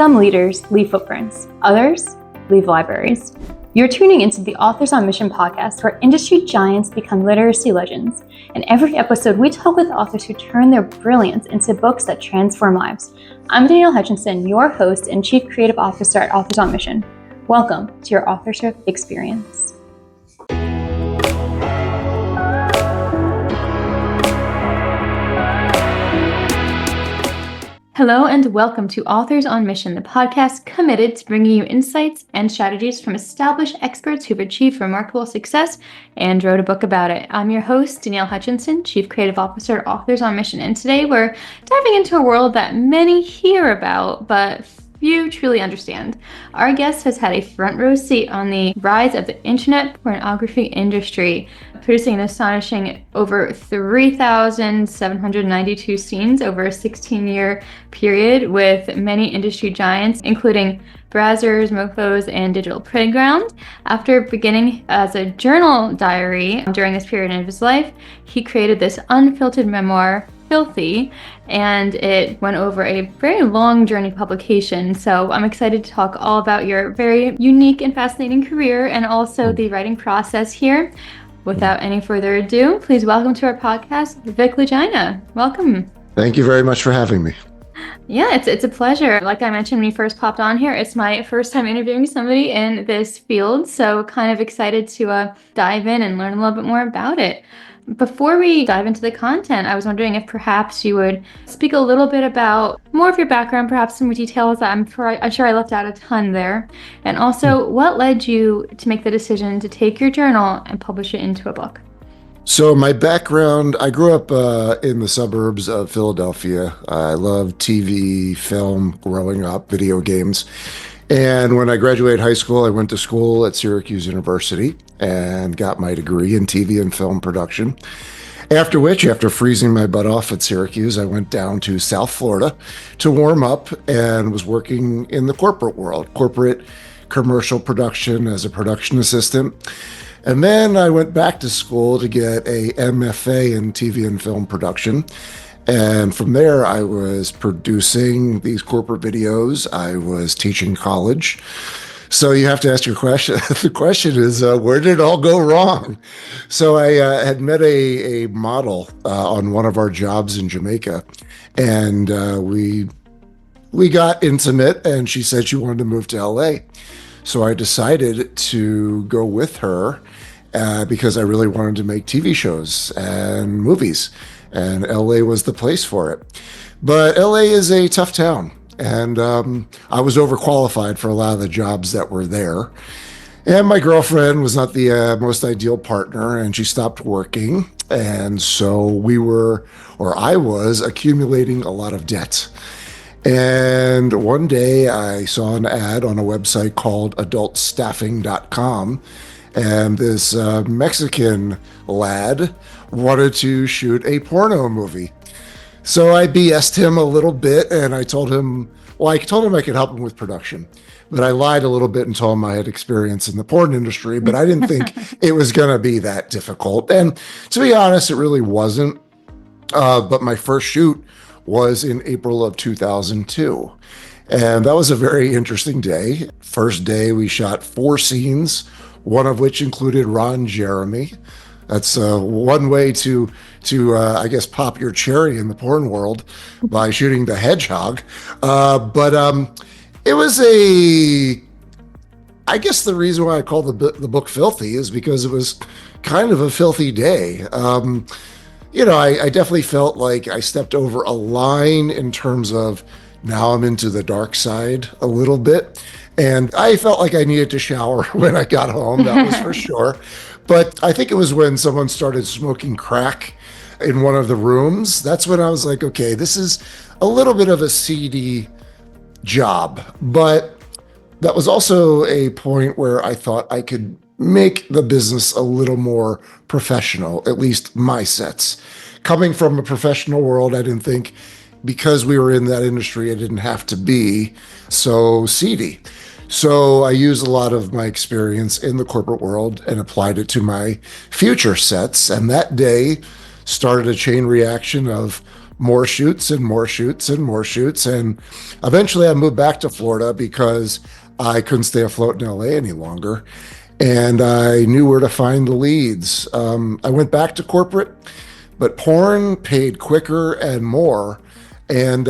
Some leaders leave footprints, others leave libraries. You're tuning into the Authors on Mission podcast, where industry giants become literacy legends. In every episode, we talk with authors who turn their brilliance into books that transform lives. I'm Danielle Hutchinson, your host and Chief Creative Officer at Authors on Mission. Welcome to your authorship experience. Hello and welcome to Authors on Mission, the podcast committed to bringing you insights and strategies from established experts who've achieved remarkable success and wrote a book about it. I'm your host, Danielle Hutchinson, Chief Creative Officer at Authors on Mission, and today we're diving into a world that many hear about, but few truly understand. Our guest has had a front row seat on the rise of the internet pornography industry, producing an astonishing over 3,792 scenes over a 16-year period with many industry giants, including Brazzers, Mofos, and Digital Playground. After beginning as a journal diary during this period of his life, he created this unfiltered memoir, Filthy, and it went over a very long journey publication. So I'm excited to talk all about your very unique and fascinating career and also the writing process here. Without any further ado, please welcome to our podcast, Vic Lagina. Welcome. Thank you very much for having me. Yeah, it's a pleasure. Like I mentioned when you first popped on here, it's my first time interviewing somebody in this field, so kind of excited to dive in and learn a little bit more about it. Before we dive into the content, I was wondering if perhaps you would speak a little bit about more of your background, perhaps some details that I'm sure I left out a ton there. And also, what led you to make the decision to take your journal and publish it into a book? So my background, I grew up in the suburbs of Philadelphia. I loved TV, film growing up, video games. And when I graduated high school, I went to school at Syracuse University and got my degree in TV and film production. After which, after freezing my butt off at Syracuse, I went down to South Florida to warm up and was working in the corporate world, corporate commercial production as a production assistant. And then I went back to school to get a MFA in TV and film production. And from there, I was producing these corporate videos. I was teaching college. So you have to ask your question. The question is, where did it all go wrong? So I had met a model on one of our jobs in Jamaica, and we got intimate, and she said she wanted to move to LA. So I decided to go with her because I really wanted to make TV shows and movies. And LA was the place for it. But LA is a tough town. And I was overqualified for a lot of the jobs that were there. And my girlfriend was not the most ideal partner, and she stopped working. And so I was accumulating a lot of debt. And one day I saw an ad on a website called adultstaffing.com. And this Mexican lad wanted to shoot a porno movie. So I BS'd him a little bit, and I told him I could help him with production. But I lied a little bit and told him I had experience in the porn industry, but I didn't think it was going to be that difficult. And to be honest, it really wasn't. But my first shoot was in April of 2002. And that was a very interesting day. First day, we shot 4 scenes, one of which included Ron Jeremy. That's one way to I guess, pop your cherry in the porn world by shooting the hedgehog. But it was I guess the reason why I call the book Filthy is because it was kind of a filthy day. I definitely felt like I stepped over a line in terms of now I'm into the dark side a little bit. And I felt like I needed to shower when I got home, that was for sure. But I think it was when someone started smoking crack in one of the rooms. That's when I was like, okay, this is a little bit of a seedy job. But that was also a point where I thought I could make the business a little more professional, at least my sets. Coming from a professional world, I didn't think because we were in that industry, it didn't have to be so seedy. So I used a lot of my experience in the corporate world and applied it to my future sets. And that day started a chain reaction of more shoots and more shoots and more shoots. And eventually I moved back to Florida because I couldn't stay afloat in LA any longer. And I knew where to find the leads. I went back to corporate, but porn paid quicker and more. And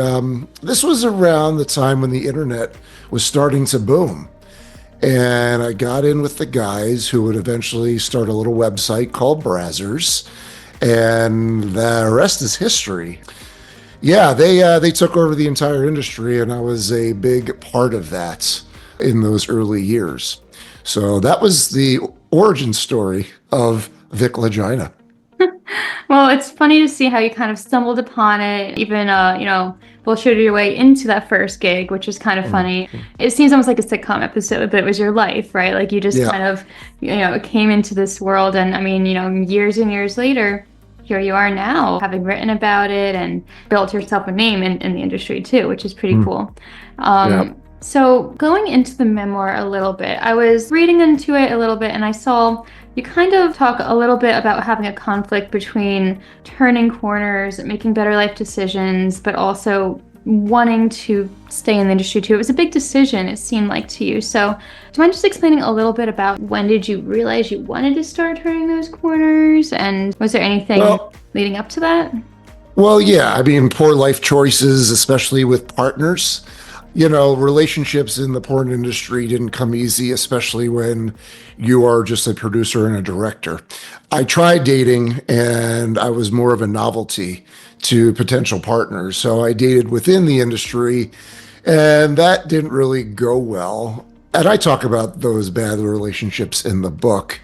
this was around the time when the internet was starting to boom. And I got in with the guys who would eventually start a little website called Brazzers, and the rest is history. Yeah, they took over the entire industry, and I was a big part of that in those early years. So that was the origin story of Vic Lagina. Well, it's funny to see how you kind of stumbled upon it, even, bullshitted your way into that first gig, which is kind of funny. It seems almost like a sitcom episode, but it was your life, right? Like you just Yeah. kind of, came into this world. And I mean, years and years later, here you are now, having written about it and built yourself a name in the industry too, which is pretty cool. Yeah. So going into the memoir a little bit, I was reading into it a little bit and I saw you kind of talk a little bit about having a conflict between turning corners, making better life decisions, but also wanting to stay in the industry too. It was a big decision, it seemed like to you. So do you mind just explaining a little bit about when did you realize you wanted to start turning those corners? And was there anything leading up to that? Well, yeah. I mean, poor life choices, especially with partners. Relationships in the porn industry didn't come easy, especially when you are just a producer and a director. I tried dating and I was more of a novelty to potential partners. So I dated within the industry and that didn't really go well. And I talk about those bad relationships in the book.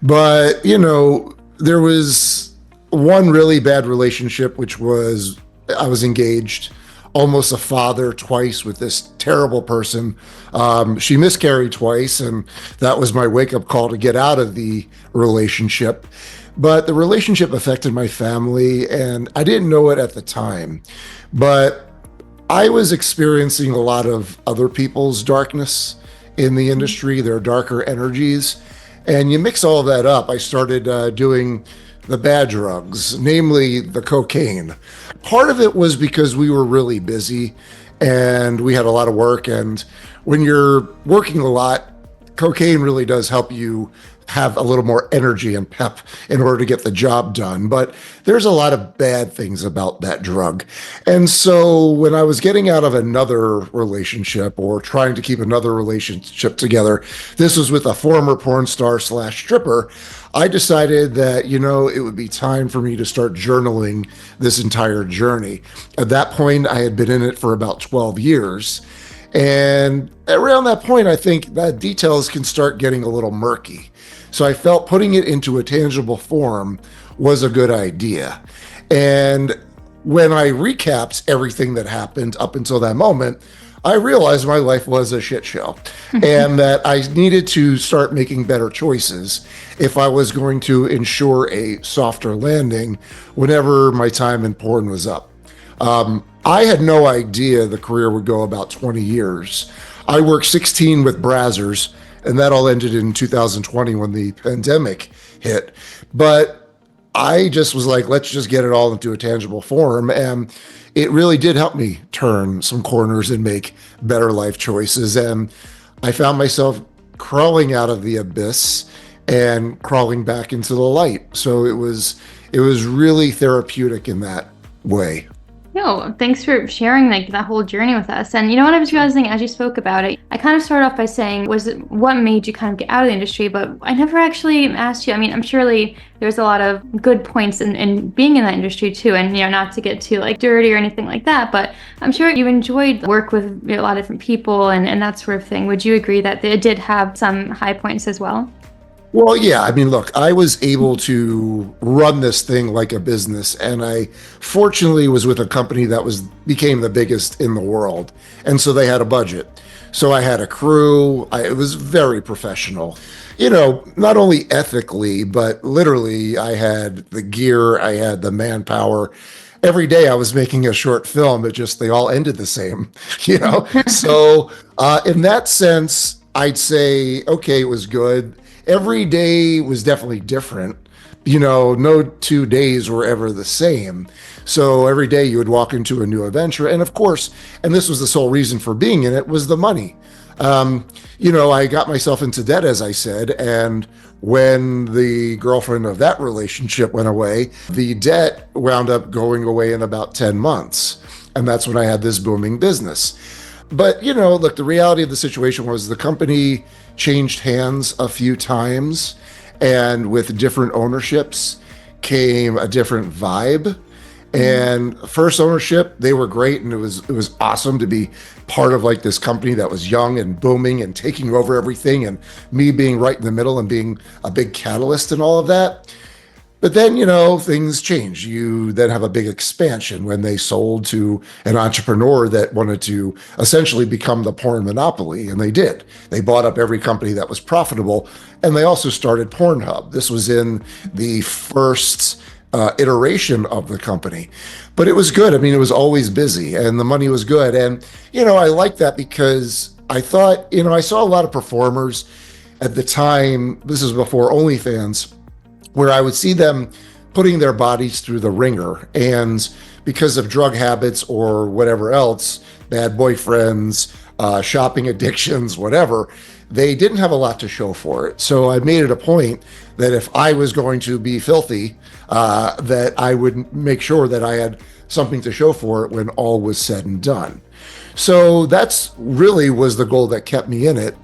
But, there was one really bad relationship, which was I was engaged, almost a father twice with this terrible person. She miscarried twice, and that was my wake up call to get out of the relationship. But the relationship affected my family, and I didn't know it at the time. But I was experiencing a lot of other people's darkness in the industry, their darker energies. And you mix all of that up. I started doing the bad drugs, namely the cocaine. Part of it was because we were really busy and we had a lot of work. And when you're working a lot, cocaine really does help you have a little more energy and pep in order to get the job done. But there's a lot of bad things about that drug. And so when I was getting out of another relationship or trying to keep another relationship together, this was with a former porn star slash stripper, I decided that, it would be time for me to start journaling this entire journey. At that point, I had been in it for about 12 years. And around that point, I think that details can start getting a little murky. So I felt putting it into a tangible form was a good idea. And when I recapped everything that happened up until that moment, I realized my life was a shit show and that I needed to start making better choices if I was going to ensure a softer landing whenever my time in porn was up. I had no idea the career would go about 20 years. I worked 16 with Brazzers, and that all ended in 2020 when the pandemic hit. But I just was like, let's just get it all into a tangible form. And it really did help me turn some corners and make better life choices. And I found myself crawling out of the abyss and crawling back into the light. So it was really therapeutic in that way. No, thanks for sharing that whole journey with us. And you know what I was realizing as you spoke about it, I kind of started off by saying, was it what made you kind of get out of the industry? But I never actually asked you. I mean, I'm surely there's a lot of good points in being in that industry too. And, not to get too dirty or anything like that, but I'm sure you enjoyed work with a lot of different people and that sort of thing. Would you agree that it did have some high points as well? Well, yeah. I mean, look, I was able to run this thing like a business, and I fortunately was with a company that became the biggest in the world, and so they had a budget. So I had a crew. It was very professional. Not only ethically, but literally, I had the gear, I had the manpower. Every day I was making a short film. They all ended the same, So in that sense, I'd say, okay, it was good. Every day was definitely different no 2 days were ever the same. So every day you would walk into a new adventure. And of course, and this was the sole reason for being in it, was the money. I got myself into debt, as I said, and when the girlfriend of that relationship went away, the debt wound up going away in about 10 months. And that's when I had this booming business. But, look, the reality of the situation was the company changed hands a few times, and with different ownerships came a different vibe. And first ownership, they were great, and it was awesome to be part of like this company that was young and booming and taking over everything, and me being right in the middle and being a big catalyst and all of that. But then, things change. You then have a big expansion when they sold to an entrepreneur that wanted to essentially become the porn monopoly. And they did. They bought up every company that was profitable. And they also started Pornhub. This was in the first iteration of the company. But it was good. I mean, it was always busy and the money was good. And, I like that because I thought, I saw a lot of performers at the time. This is before OnlyFans, where I would see them putting their bodies through the ringer. And because of drug habits or whatever else, bad boyfriends, shopping addictions, whatever, they didn't have a lot to show for it. So I made it a point that if I was going to be filthy, that I would make sure that I had something to show for it when all was said and done. So that's really was the goal that kept me in it.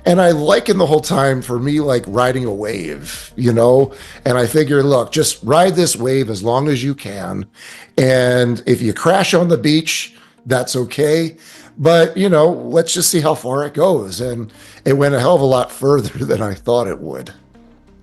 And I liken the whole time for me like riding a wave, and I figure, look, just ride this wave as long as you can. And if you crash on the beach, that's okay. But, let's just see how far it goes. And it went a hell of a lot further than I thought it would.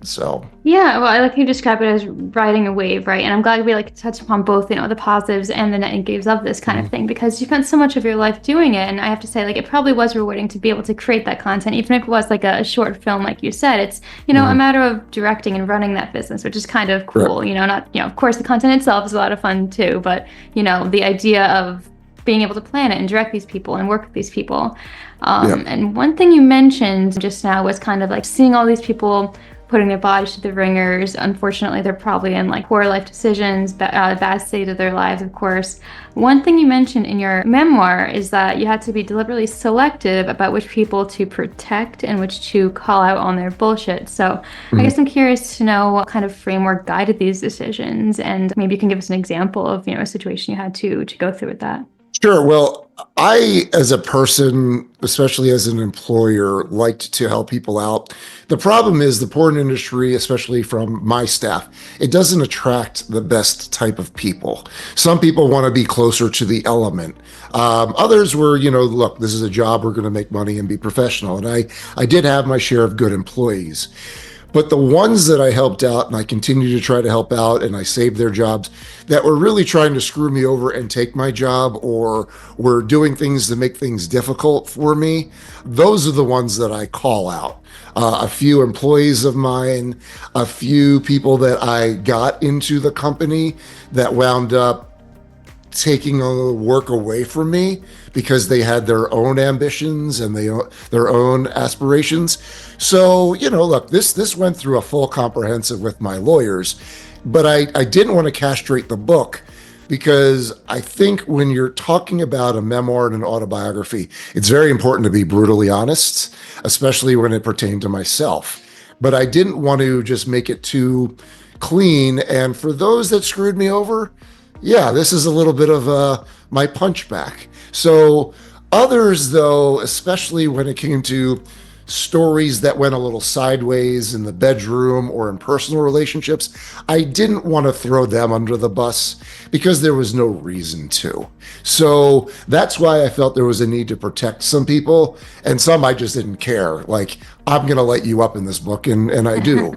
So Yeah, well, I like you describe it as riding a wave, right? And I'm glad we touched upon both, the positives and the negatives of this kind of thing, because you spent so much of your life doing it. And I have to say, it probably was rewarding to be able to create that content, even if it was like a short film, like you said. It's, a matter of directing and running that business, which is kind of cool. Right. Not, of course, the content itself is a lot of fun too, but, the idea of being able to plan it and direct these people and work with these people. And one thing you mentioned just now was kind of like seeing all these people putting their bodies to the ringers. Unfortunately, they're probably in poor life decisions, bad state of their lives, of course. One thing you mentioned in your memoir is that you had to be deliberately selective about which people to protect and which to call out on their bullshit. So I guess I'm curious to know what kind of framework guided these decisions, and maybe you can give us an example of, a situation you had to go through with that. Sure. Well, I, as a person, especially as an employer, liked to help people out. The problem is the porn industry, especially from my staff, it doesn't attract the best type of people. Some people want to be closer to the element. Others were, look, this is a job, we're going to make money and be professional. And I did have my share of good employees. But the ones that I helped out, and I continue to try to help out, and I saved their jobs, that were really trying to screw me over and take my job, or were doing things to make things difficult for me, those are the ones that I call out. A few employees of mine, a few people that I got into the company that wound up taking the work away from me because they had their own ambitions and their own aspirations. So, look, this went through a full comprehensive with my lawyers, but I didn't want to castrate the book, because I think when you're talking about a memoir and an autobiography, it's very important to be brutally honest, especially when it pertained to myself. But I didn't want to just make it too clean. And for those that screwed me over, yeah, this is a little bit of my punchback. So others, though, especially when it came to stories that went a little sideways in the bedroom or in personal relationships, I didn't want to throw them under the bus because there was no reason to. So that's why I felt there was a need to protect some people, and some I just didn't care. Like, I'm going to let you up in this book, and I do.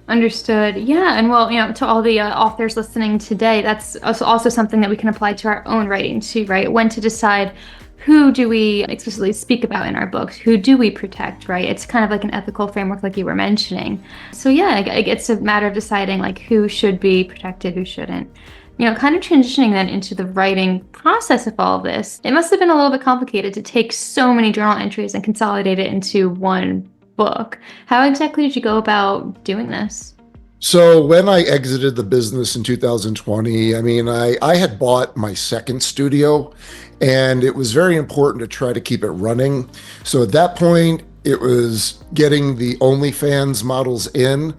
Understood. Yeah. And well, to all the authors listening today, that's also something that we can apply to our own writing too, right? When to decide who do we explicitly speak about in our books? Who do we protect, right? It's kind of like an ethical framework like you were mentioning. So yeah, it's a matter of deciding who should be protected, who shouldn't. Kind of transitioning then into the writing process of all of this, it must have been a little bit complicated to take so many journal entries and consolidate it into one book. How exactly did you go about doing this? So when I exited the business in 2020, I mean, I had bought my second studio and it was very important to try to keep it running. So at that point, it was getting the OnlyFans models in,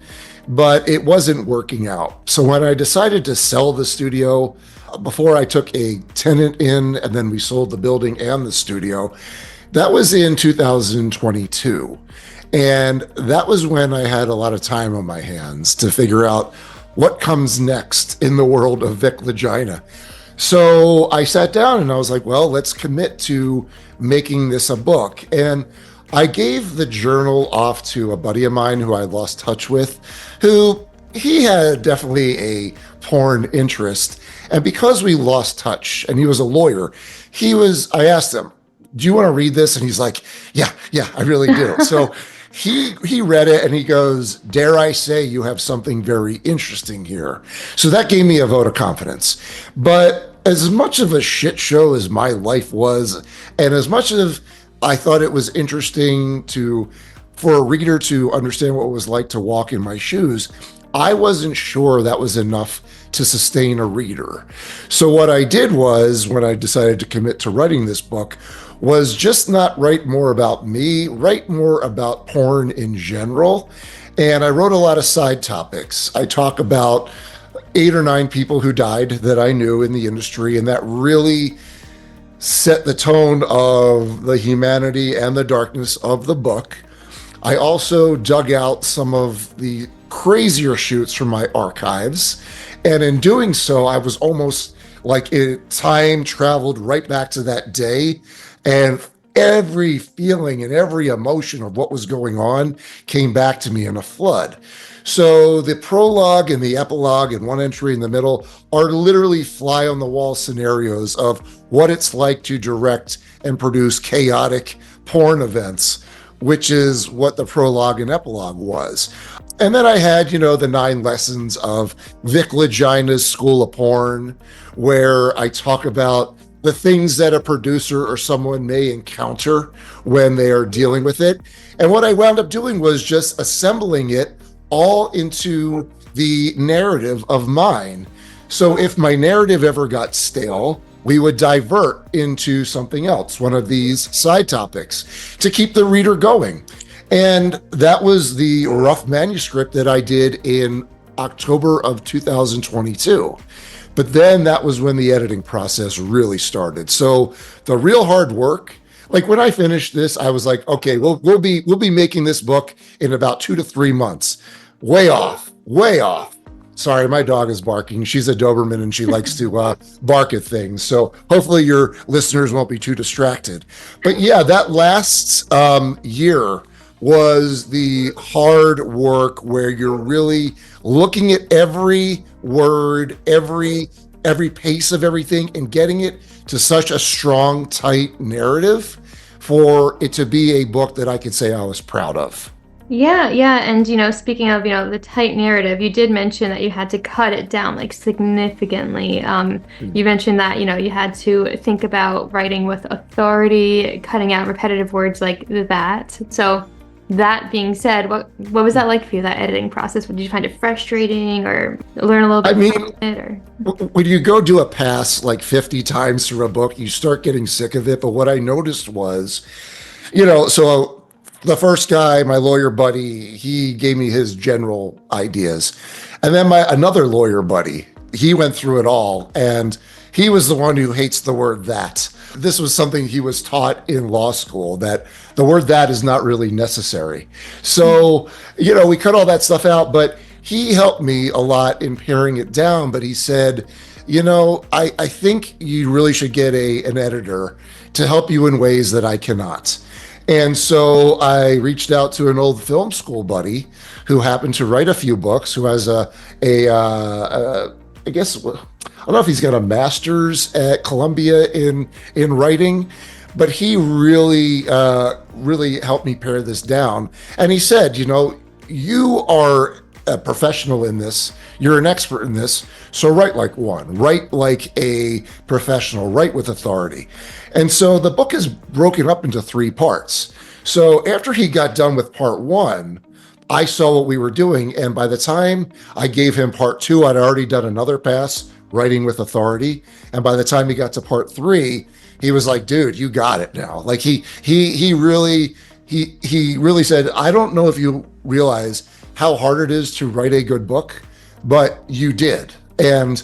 but it wasn't working out. So when I decided to sell the studio, before I took a tenant in and then we sold the building and the studio, that was in 2022. And that was when I had a lot of time on my hands to figure out what comes next in the world of Vic Lagina. So I sat down and I was like, well, let's commit to making this a book. And I gave the journal off to a buddy of mine who I lost touch with, who he had definitely a porn interest. And because we lost touch and he was a lawyer, I asked him, do you want to read this? And he's like, yeah, I really do. So he read it and he goes, dare I say you have something very interesting here. So that gave me a vote of confidence. But as much of a shit show as my life was, and as much as I thought it was interesting for a reader to understand what it was like to walk in my shoes, I wasn't sure that was enough to sustain a reader. So what I did was, when I decided to commit to writing this book, was just not write more about me, write more about porn in general. And I wrote a lot of side topics. I talk about 8 or 9 people who died that I knew in the industry, and that really set the tone of the humanity and the darkness of the book. I also dug out some of the crazier shoots from my archives. And in doing so, I was almost like time traveled right back to that day. And every feeling and every emotion of what was going on came back to me in a flood. So the prologue and the epilogue and one entry in the middle are literally fly on the wall scenarios of what it's like to direct and produce chaotic porn events, which is what the prologue and epilogue was. And then I had, the 9 lessons of Vic Lagina's School of Porn, where I talk about the things that a producer or someone may encounter when they are dealing with it. And what I wound up doing was just assembling it all into the narrative of mine. So if my narrative ever got stale, we would divert into something else, one of these side topics, to keep the reader going. And that was the rough manuscript that I did in October of 2022. But then that was when the editing process really started. So the real hard work, like when I finished this, I was like, okay, we'll be making this book in about 2 to 3 months. Way off. Sorry, my dog is barking. She's a Doberman and she likes to bark at things. So hopefully your listeners won't be too distracted. But yeah, that last year was the hard work where you're really looking at every word, every pace of everything and getting it to such a strong, tight narrative for it to be a book that I could say I was proud of. Yeah. And, speaking of, the tight narrative, you did mention that you had to cut it down like significantly. You mentioned that, you had to think about writing with authority, cutting out repetitive words like that. So that being said, what was that like for you, that editing process? Did you find it frustrating or learn a little bit from it? Or? When you go do a pass like 50 times through a book, you start getting sick of it. But what I noticed was, so the first guy, my lawyer buddy, he gave me his general ideas. And then another lawyer buddy, he went through it all. And he was the one who hates the word that. This was something he was taught in law school, that the word that is not really necessary. So, we cut all that stuff out, but he helped me a lot in paring it down. But he said, I think you really should get an editor to help you in ways that I cannot. And so I reached out to an old film school buddy who happened to write a few books, who has I guess, I don't know if he's got a master's at Columbia in writing, but he really helped me pare this down. And he said, you are a professional in this, you're an expert in this, so write like one, write like a professional, write with authority. And so the book is broken up into 3 parts. So after he got done with part 1, I saw what we were doing. And by the time I gave him part two, I'd already done another pass, writing with authority. And by the time he got to part three, he was like, dude, you got it now. Like he really said, I don't know if you realize how hard it is to write a good book, but you did. And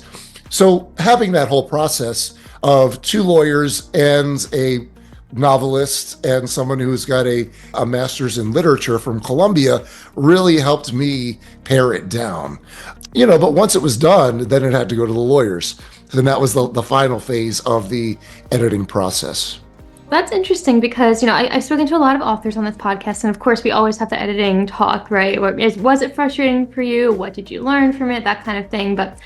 so having that whole process of two lawyers and a novelist and someone who's got a master's in literature from Columbia really helped me pare it down. But once it was done, then it had to go to the lawyers. And that was the final phase of the editing process. That's interesting because, I've spoken to a lot of authors on this podcast, and of course, we always have the editing talk, right? Was it frustrating for you? What did you learn from it? That kind of thing. But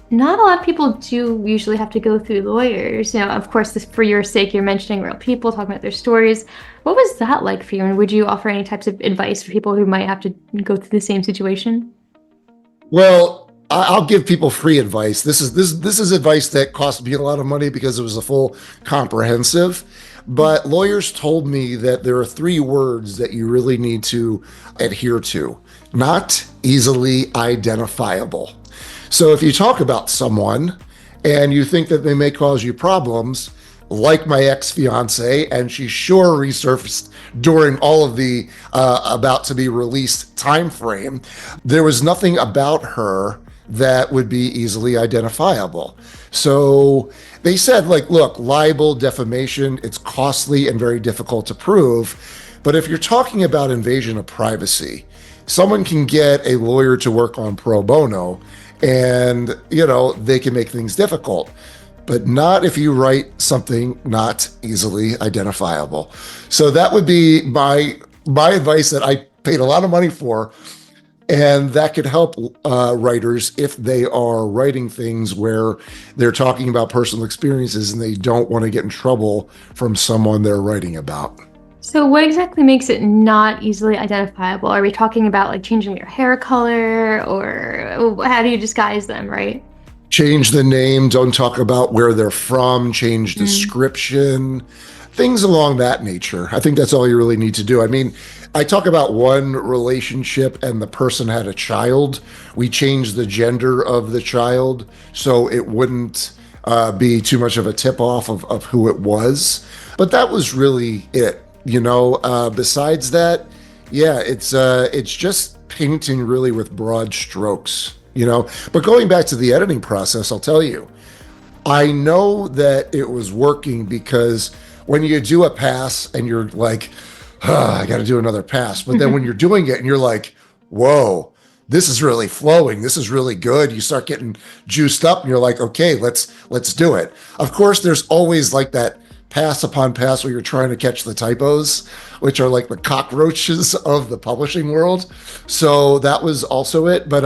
not a lot of people do usually have to go through lawyers. Of course, for your sake, you're mentioning real people, talking about their stories. What was that like for you? And would you offer any types of advice for people who might have to go through the same situation? Well, I'll give people free advice. This is advice that cost me a lot of money because it was a full comprehensive. But lawyers told me that there are three words that you really need to adhere to. Not easily identifiable. So if you talk about someone and you think that they may cause you problems, like my ex-fiance, and she sure resurfaced during all of the about to be released time frame, there was nothing about her that would be easily identifiable. So they said, like, look, libel, defamation, it's costly and very difficult to prove. But if you're talking about invasion of privacy, someone can get a lawyer to work on pro bono and, they can make things difficult, but not if you write something not easily identifiable. So that would be my advice that I paid a lot of money for. And that could help writers if they are writing things where they're talking about personal experiences and they don't want to get in trouble from someone they're writing about. So what exactly makes it not easily identifiable? Are we talking about like changing your hair color, or how do you disguise them, right? Change the name, don't talk about where they're from, change description, things along that nature. I think that's all you really need to do. I mean, I talk about one relationship and the person had a child. We changed the gender of the child so it wouldn't be too much of a tip off of who it was. But that was really it. Besides that, yeah, it's just painting really with broad strokes, But going back to the editing process, I'll tell you, I know that it was working because when you do a pass and you're like, I got to do another pass. But then when you're doing it and you're like, whoa, this is really flowing. This is really good. You start getting juiced up and you're like, okay, let's do it. Of course, there's always like that pass upon pass where you're trying to catch the typos, which are like the cockroaches of the publishing world. So that was also it. But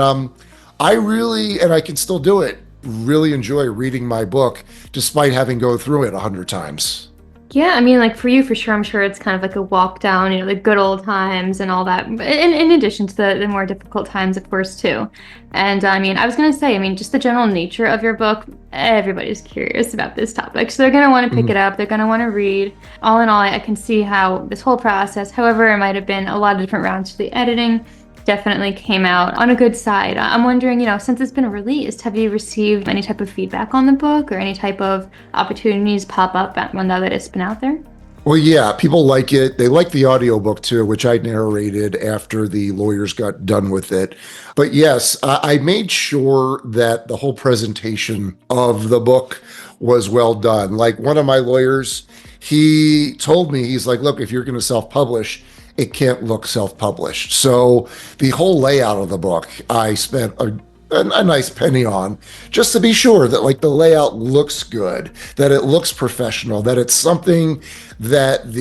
I really, and I can still do it, really enjoy reading my book despite having go through it 100 times. Yeah, I mean, like for you, for sure, I'm sure it's kind of like a walk down, the good old times and all that, in addition to the more difficult times, of course, too. And I mean, I was going to say, I mean, just the general nature of your book, everybody's curious about this topic. So they're going to want to pick it up. They're going to want to read. All in all, I can see how this whole process, however, it might have been a lot of different rounds to the editing, definitely came out on a good side. I'm wondering, since it's been released, have you received any type of feedback on the book or any type of opportunities pop up when now that it's been out there? Well, yeah, people like it. They like the audiobook too, which I narrated after the lawyers got done with it. But yes, I made sure that the whole presentation of the book was well done. Like one of my lawyers, he told me, he's like, look, if you're going to self-publish, it can't look self-published. So the whole layout of the book, I spent a nice penny on just to be sure that like the layout looks good, that it looks professional, that it's something that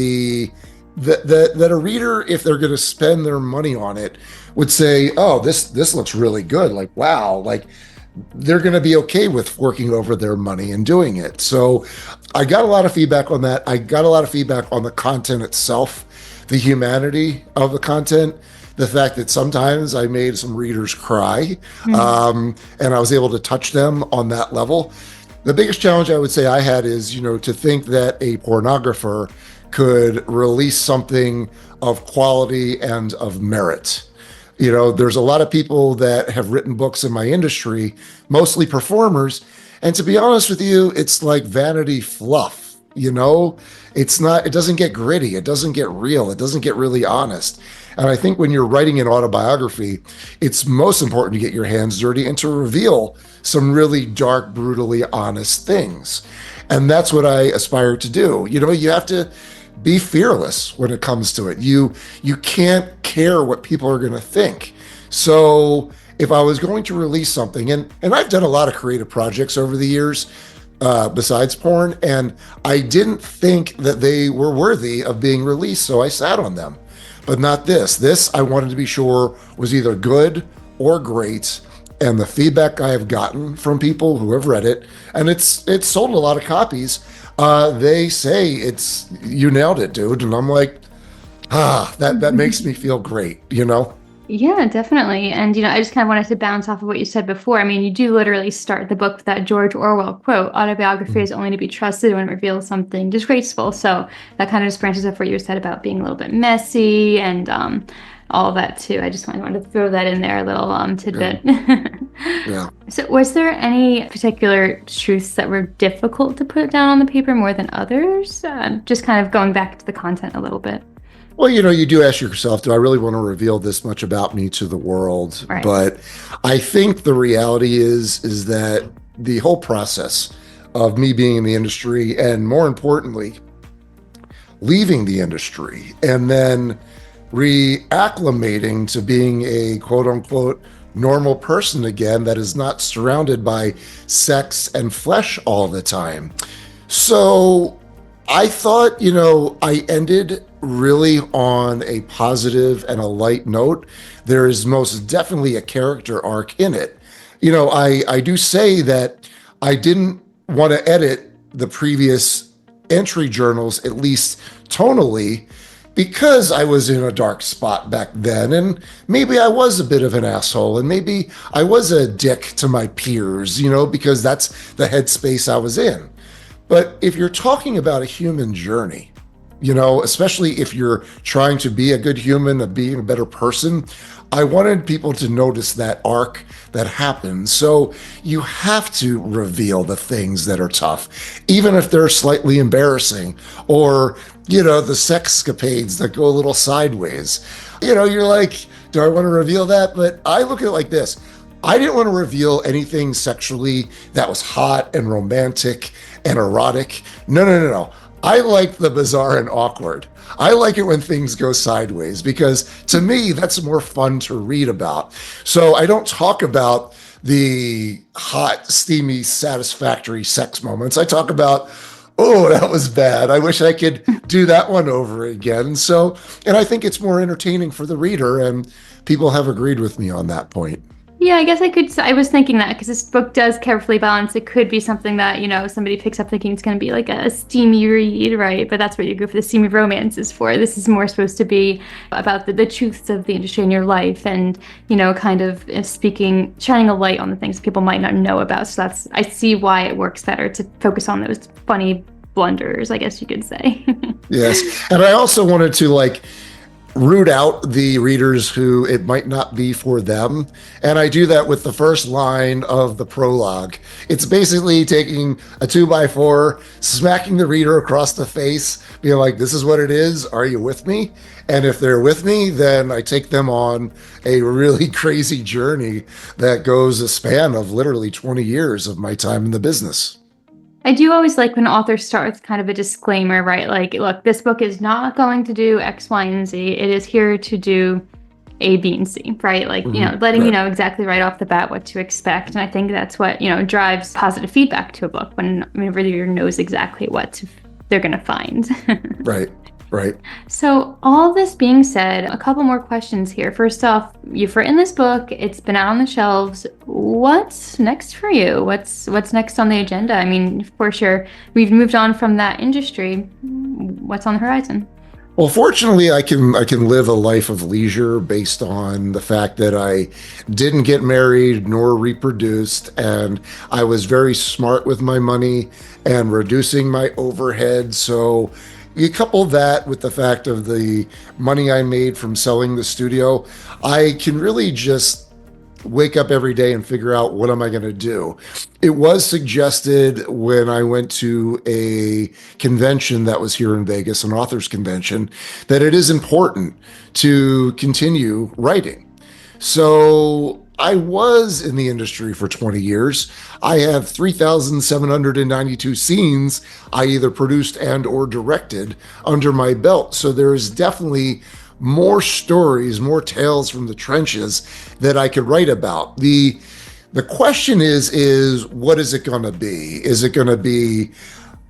that a reader, if they're going to spend their money on it, would say, oh, this looks really good. Like, wow, like they're going to be okay with working over their money and doing it. So I got a lot of feedback on that. I got a lot of feedback on the content itself, the humanity of the content, the fact that sometimes I made some readers cry, and I was able to touch them on that level. The biggest challenge I would say I had is, to think that a pornographer could release something of quality and of merit. There's a lot of people that have written books in my industry, mostly performers. And to be honest with you, it's like vanity fluff. It doesn't get gritty. It doesn't get real. It doesn't get really honest. And I think when you're writing an autobiography, it's most important to get your hands dirty and to reveal some really dark, brutally honest things. And that's what I aspire to do. You have to be fearless when it comes to it. You can't care what people are going to think. So if I was going to release something, and I've done a lot of creative projects over the years, besides porn, and I didn't think that they were worthy of being released, so I sat on them. But not this. This I wanted to be sure was either good or great. And the feedback I have gotten from people who have read it, and it's sold a lot of copies, they say you nailed it, dude. And I'm like, that makes me feel great. Yeah, definitely. And, I just kind of wanted to bounce off of what you said before. I mean, you do literally start the book with that George Orwell quote, autobiography is only to be trusted when it reveals something disgraceful. So that kind of just branches off what you said about being a little bit messy and all of that too. I just wanted to throw that in there, a little tidbit. Yeah. So was there any particular truths that were difficult to put down on the paper more than others? Just kind of going back to the content a little bit. Well, you do ask yourself, do I really want to reveal this much about me to the world? Right. But I think the reality is that the whole process of me being in the industry, and more importantly, leaving the industry and then reacclimating to being a quote unquote normal person again that is not surrounded by sex and flesh all the time. So I thought, I ended really on a positive and a light note. There is most definitely a character arc in it. I do say that I didn't want to edit the previous entry journals, at least tonally, because I was in a dark spot back then. And maybe I was a bit of an asshole, and maybe I was a dick to my peers, because that's the headspace I was in. But if you're talking about a human journey, especially if you're trying to be a good human, of being a better person, I wanted people to notice that arc that happens. So you have to reveal the things that are tough, even if they're slightly embarrassing, or, the sexcapades that go a little sideways. You're like, do I want to reveal that? But I look at it like this. I didn't want to reveal anything sexually that was hot and romantic and erotic. No. I like the bizarre and awkward. I like it when things go sideways, because to me, that's more fun to read about. So I don't talk about the hot, steamy, satisfactory sex moments. I talk about, oh, that was bad. I wish I could do that one over again. So, and I think it's more entertaining for the reader, and people have agreed with me on that point. Yeah, I guess I was thinking that because this book does carefully balance. It could be something that, somebody picks up thinking it's going to be like a steamy read, right? But that's what you go for the steamy romances for. This is more supposed to be about the truths of the industry in your life, and, kind of shining a light on the things people might not know about. So I see why it works better to focus on those funny blunders, I guess you could say. Yes. And I also wanted to root out the readers who it might not be for them. And I do that with the first line of the prologue. It's basically taking a 2x4, smacking the reader across the face, being like, this is what it is. Are you with me? And if they're with me, then I take them on a really crazy journey that goes a span of literally 20 years of my time in the business. I do always like when authors start with kind of a disclaimer, right? Like, look, this book is not going to do X, Y, and Z. It is here to do A, B, and C, right? Like, letting you know exactly right off the bat what to expect. And I think that's what, drives positive feedback to a book whenever the reader knows exactly what they're going to find. Right. So all this being said, a couple more questions here. First off, you've written this book. It's been out on the shelves. What's next for you? What's next on the agenda? I mean, of course, we've moved on from that industry. What's on the horizon? Well, fortunately, I can live a life of leisure based on the fact that I didn't get married nor reproduced, and I was very smart with my money and reducing my overhead. So You couple that with the fact of the money I made from selling the studio, I can really just wake up every day and figure out what am I going to do. It was suggested when I went to a convention that was here in Vegas, an authors convention, that it is important to continue writing. So I was in the industry for 20 years. I have 3,792 scenes I either produced and or directed under my belt. So there is definitely more stories, more tales from the trenches that I could write about. The question is what is it going to be? Is it going to be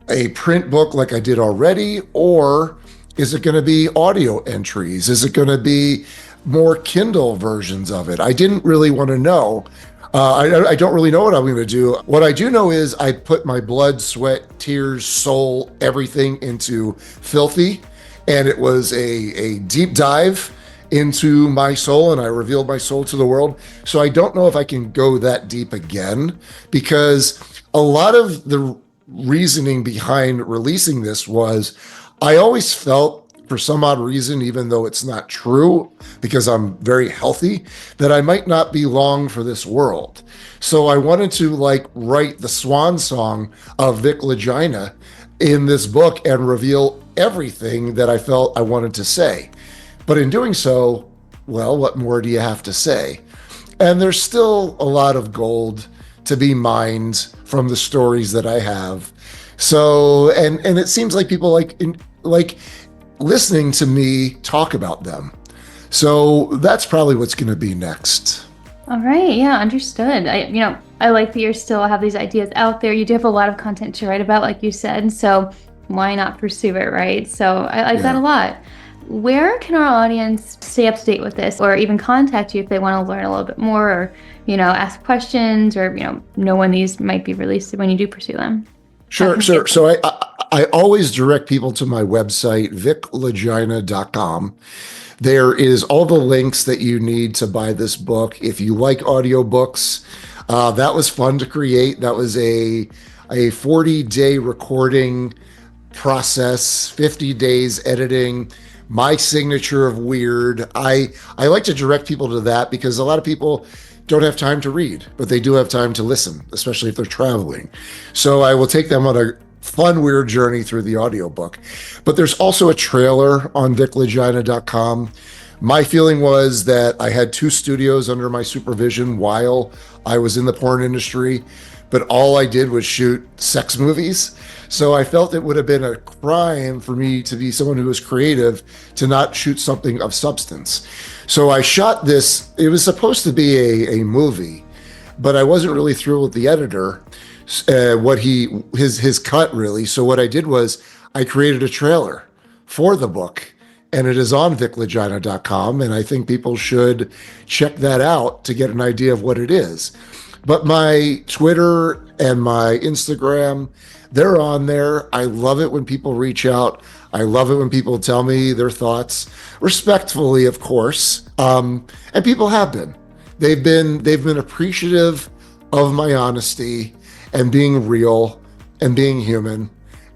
a print book like I did already, or is it going to be audio entries? Is it going to be more Kindle versions of it? I didn't really want to know. I don't really know what I'm going to do. What I do know is I put my blood, sweat, tears, soul, everything into Filthy, and it was a deep dive into my soul, and I revealed my soul to the world. So I don't know if I can go that deep again, because a lot of the reasoning behind releasing this was I always felt, for some odd reason, even though it's not true, because I'm very healthy, that I might not be long for this world. So I wanted to write the swan song of Vic Lagina in this book and reveal everything that I felt I wanted to say. But in doing so, well, what more do you have to say? And there's still a lot of gold to be mined from the stories that I have. So, and it seems like people like listening to me talk about them. So that's probably what's going to be next. All right. Yeah, understood. I like that you still have these ideas out there. You do have a lot of content to write about, like you said. So why not pursue it, right? So I like that a lot. Where can our audience stay up to date with this, or even contact you if they want to learn a little bit more, or, ask questions, or, know when these might be released when you do pursue them? Sure. So I always direct people to my website, viclagina.com. There is all the links that you need to buy this book. If you like audiobooks, that was fun to create. That was a 40-day recording process, 50 days editing, my signature of weird. I like to direct people to that because a lot of people don't have time to read, but they do have time to listen, especially if they're traveling. So I will take them on a fun, weird journey through the audiobook. But there's also a trailer on viclagina.com. My feeling was that I had 2 studios under my supervision while I was in the porn industry, but all I did was shoot sex movies. So I felt it would have been a crime for me to be someone who was creative to not shoot something of substance. So I shot this. It was supposed to be a movie, but I wasn't really thrilled with the editor, his cut really. So what I did was I created a trailer for the book, and it is on viclagina.com, and I think people should check that out to get an idea of what it is. But my Twitter and my Instagram, they're on there. I love it when people reach out. I love it when people tell me their thoughts, respectfully, of course. And people have been. They've been appreciative of my honesty and being real and being human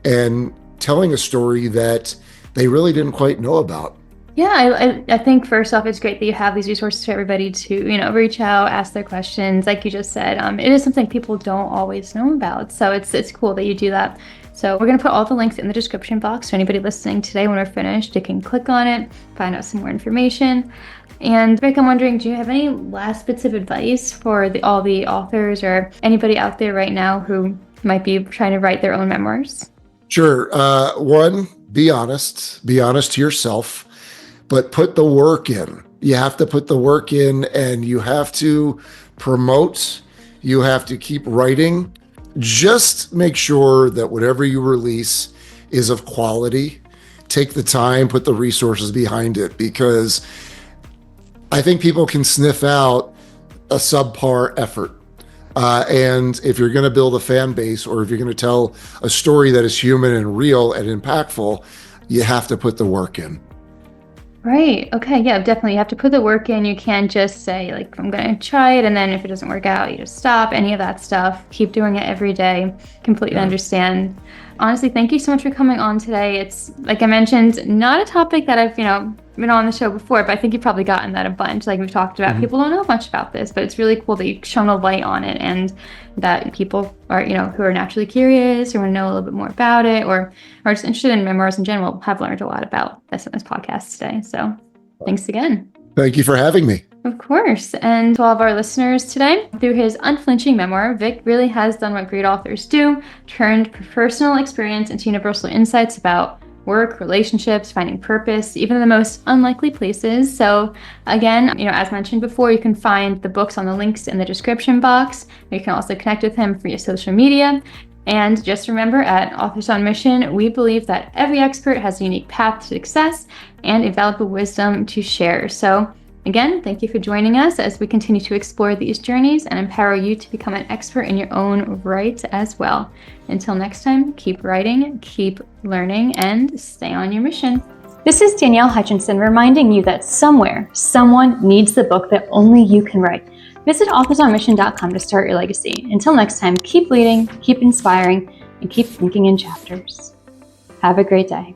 and telling a story that they really didn't quite know about. Yeah, I think first off, it's great that you have these resources for everybody to, reach out, ask their questions. Like you just said, it is something people don't always know about. So it's cool that you do that. So we're going to put all the links in the description box. So anybody listening today, when we're finished, they can click on it, find out some more information. And Vic, I'm wondering, do you have any last bits of advice for all the authors or anybody out there right now who might be trying to write their own memoirs? Sure. One, be honest. Be honest to yourself. But put the work in. You have to put the work in, and you have to promote. You have to keep writing. Just make sure that whatever you release is of quality. Take the time, put the resources behind it, because I think people can sniff out a subpar effort. And if you're going to build a fan base, or if you're going to tell a story that is human and real and impactful, you have to put the work in. Right. Okay. Yeah, definitely. You have to put the work in. You can't just say, like, I'm going to try it. And then if it doesn't work out, you just stop. Any of that stuff. Keep doing it every day. Completely Yeah. understand. Honestly, thank you so much for coming on today. It's, like I mentioned, not a topic that I've, been on the show before, but I think you've probably gotten that a bunch. Like we've talked about, Mhm. people don't know much about this, but it's really cool that you've shown a light on it and that people are, who are naturally curious or want to know a little bit more about it or are just interested in memoirs in general have learned a lot about this in this podcast today. So thanks again. Thank you for having me. Of course. And to all of our listeners today, through his unflinching memoir, Vic really has done what great authors do, turned personal experience into universal insights about work, relationships, finding purpose, even in the most unlikely places. So again, as mentioned before, you can find the books on the links in the description box. You can also connect with him via social media. And just remember, at Authors on Mission, we believe that every expert has a unique path to success and a valuable wisdom to share. So again, thank you for joining us as we continue to explore these journeys and empower you to become an expert in your own right as well. Until next time, keep writing, keep learning, and stay on your mission. This is Danielle Hutchinson reminding you that somewhere, someone needs the book that only you can write. Visit authorsonmission.com to start your legacy. Until next time, keep leading, keep inspiring, and keep thinking in chapters. Have a great day.